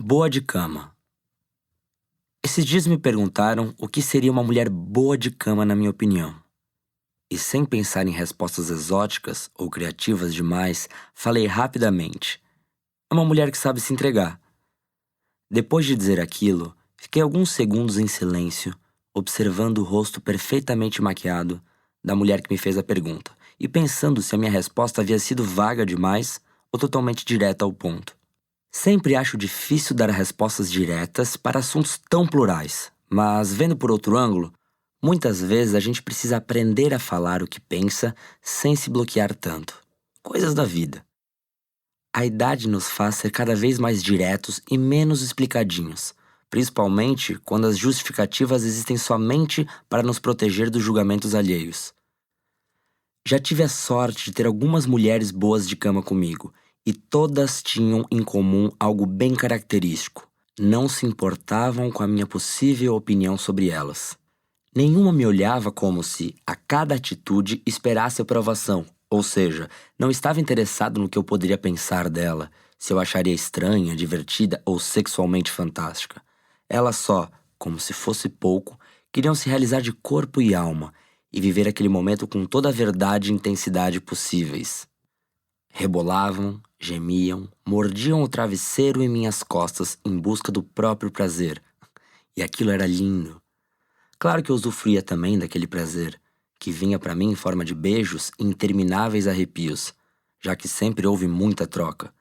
Boa de cama. Esses dias me perguntaram o que seria uma mulher boa de cama na minha opinião. E sem pensar em respostas exóticas ou criativas demais, falei rapidamente. É uma mulher que sabe se entregar. Depois de dizer aquilo, fiquei alguns segundos em silêncio, observando o rosto perfeitamente maquiado da mulher que me fez a pergunta e pensando se a minha resposta havia sido vaga demais ou totalmente direta ao ponto. Sempre acho difícil dar respostas diretas para assuntos tão plurais, mas vendo por outro ângulo, muitas vezes a gente precisa aprender a falar o que pensa sem se bloquear tanto. Coisas da vida. A idade nos faz ser cada vez mais diretos e menos explicadinhos, principalmente quando as justificativas existem somente para nos proteger dos julgamentos alheios. Já tive a sorte de ter algumas mulheres boas de cama comigo, e todas tinham em comum algo bem característico. Não se importavam com a minha possível opinião sobre elas. Nenhuma me olhava como se, a cada atitude, esperasse aprovação, ou seja, não estava interessado no que eu poderia pensar dela, se eu acharia estranha, divertida ou sexualmente fantástica. Elas só, como se fosse pouco, queriam se realizar de corpo e alma e viver aquele momento com toda a verdade e intensidade possíveis. Rebolavam, gemiam, mordiam o travesseiro em minhas costas em busca do próprio prazer. E aquilo era lindo. Claro que eu usufruía também daquele prazer, que vinha para mim em forma de beijos e intermináveis arrepios, já que sempre houve muita troca.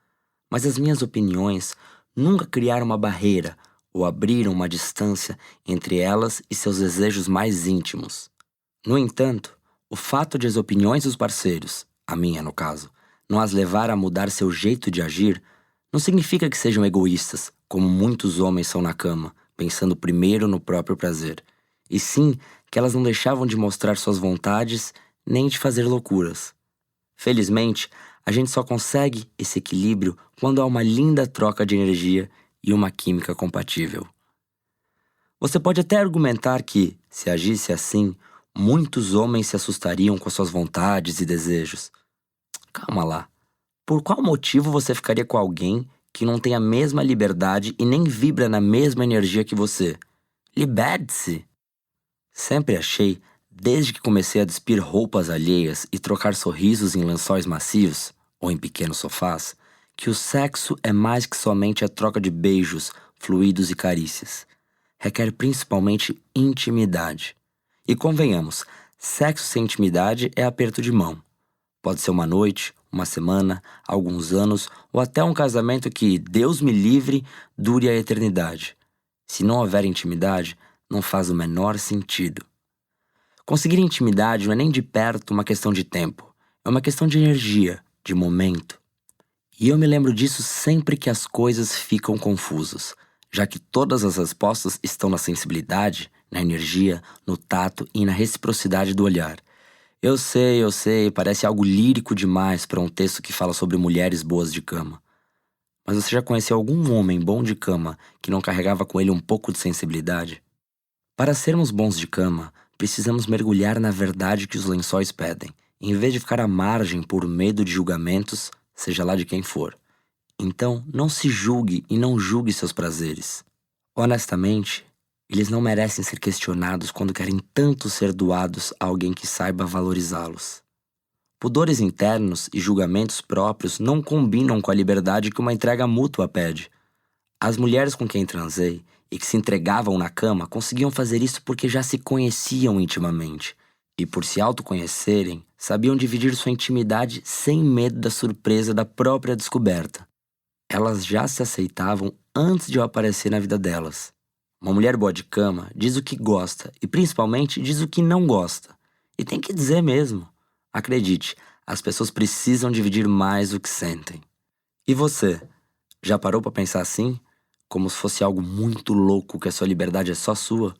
Mas as minhas opiniões nunca criaram uma barreira ou abriram uma distância entre elas e seus desejos mais íntimos. No entanto, o fato de as opiniões dos parceiros, a minha no caso, não as levar a mudar seu jeito de agir, não significa que sejam egoístas, como muitos homens são na cama, pensando primeiro no próprio prazer. E sim que elas não deixavam de mostrar suas vontades nem de fazer loucuras. Felizmente, a gente só consegue esse equilíbrio quando há uma linda troca de energia e uma química compatível. Você pode até argumentar que, se agisse assim, muitos homens se assustariam com suas vontades e desejos. Calma lá. Por qual motivo você ficaria com alguém que não tem a mesma liberdade e nem vibra na mesma energia que você? Liberte-se! Sempre achei, desde que comecei a despir roupas alheias e trocar sorrisos em lençóis macios, ou em pequenos sofás, que o sexo é mais que somente a troca de beijos, fluidos e carícias. Requer principalmente intimidade. E convenhamos, sexo sem intimidade é aperto de mão. Pode ser uma noite, uma semana, alguns anos ou até um casamento que, Deus me livre, dure a eternidade. Se não houver intimidade, não faz o menor sentido. Conseguir intimidade não é nem de perto uma questão de tempo, é uma questão de energia, de momento. E eu me lembro disso sempre que as coisas ficam confusas, já que todas as respostas estão na sensibilidade, na energia, no tato e na reciprocidade do olhar. Eu sei, parece algo lírico demais para um texto que fala sobre mulheres boas de cama. Mas você já conheceu algum homem bom de cama que não carregava com ele um pouco de sensibilidade? Para sermos bons de cama, precisamos mergulhar na verdade que os lençóis pedem, em vez de ficar à margem por medo de julgamentos, seja lá de quem for. Então, não se julgue e não julgue seus prazeres. Honestamente, eles não merecem ser questionados quando querem tanto ser doados a alguém que saiba valorizá-los. Pudores internos e julgamentos próprios não combinam com a liberdade que uma entrega mútua pede. As mulheres com quem transei e que se entregavam na cama conseguiam fazer isso porque já se conheciam intimamente. E por se autoconhecerem, sabiam dividir sua intimidade sem medo da surpresa da própria descoberta. Elas já se aceitavam antes de eu aparecer na vida delas. Uma mulher boa de cama diz o que gosta e principalmente diz o que não gosta. E tem que dizer mesmo. Acredite, as pessoas precisam dividir mais o que sentem. E você, já parou para pensar assim? Como se fosse algo muito louco que a sua liberdade é só sua?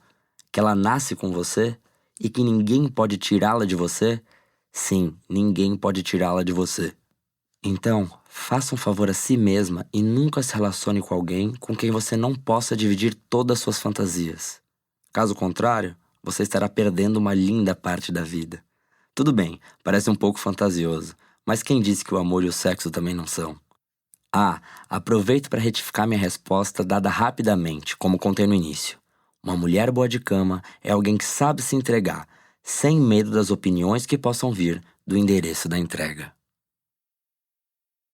Que ela nasce com você? E que ninguém pode tirá-la de você? Sim, ninguém pode tirá-la de você. Então, faça um favor a si mesma e nunca se relacione com alguém com quem você não possa dividir todas as suas fantasias. Caso contrário, você estará perdendo uma linda parte da vida. Tudo bem, parece um pouco fantasioso, mas quem disse que o amor e o sexo também não são? Aproveito para retificar minha resposta dada rapidamente, como contei no início. Uma mulher boa de cama é alguém que sabe se entregar, sem medo das opiniões que possam vir do endereço da entrega.